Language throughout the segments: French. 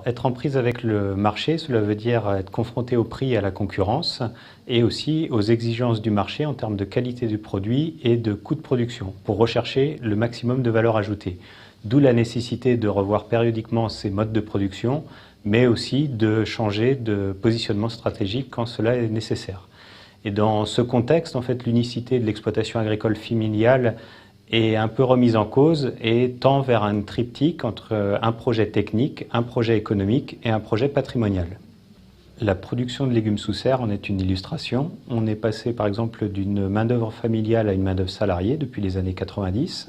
Être en prise avec le marché, cela veut dire être confronté au prix et à la concurrence et aussi aux exigences du marché en termes de qualité du produit et de coût de production pour rechercher le maximum de valeur ajoutée. D'où la nécessité de revoir périodiquement ces modes de production, mais aussi de changer de positionnement stratégique quand cela est nécessaire. Et dans ce contexte, en fait, l'unicité de l'exploitation agricole familiale est un peu remise en cause et tend vers un triptyque entre un projet technique, un projet économique et un projet patrimonial. La production de légumes sous serre en est une illustration. On est passé par exemple d'une main-d'œuvre familiale à une main-d'œuvre salariée depuis les années 90.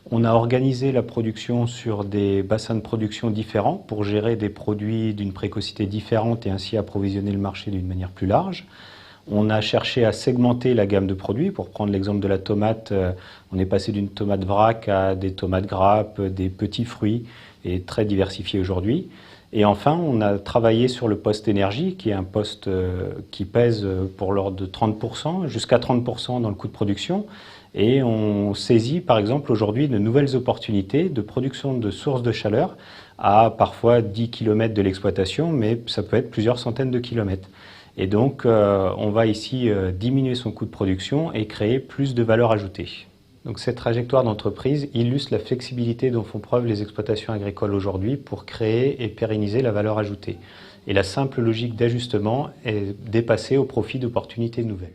On a organisé la production sur des bassins de production différents pour gérer des produits d'une précocité différente et ainsi approvisionner le marché d'une manière plus large. On a cherché à segmenter la gamme de produits. Pour prendre l'exemple de la tomate, on est passé d'une tomate vrac à des tomates grappes, des petits fruits, et très diversifié aujourd'hui. Et enfin, on a travaillé sur le poste énergie, qui est un poste qui pèse pour l'ordre de 30%, jusqu'à 30% dans le coût de production. Et on saisit, par exemple, aujourd'hui de nouvelles opportunités de production de sources de chaleur à parfois 10 km de l'exploitation, mais ça peut être plusieurs centaines de kilomètres. Et donc, on va ici diminuer son coût de production et créer plus de valeur ajoutée. Donc, cette trajectoire d'entreprise illustre la flexibilité dont font preuve les exploitations agricoles aujourd'hui pour créer et pérenniser la valeur ajoutée. Et la simple logique d'ajustement est dépassée au profit d'opportunités nouvelles.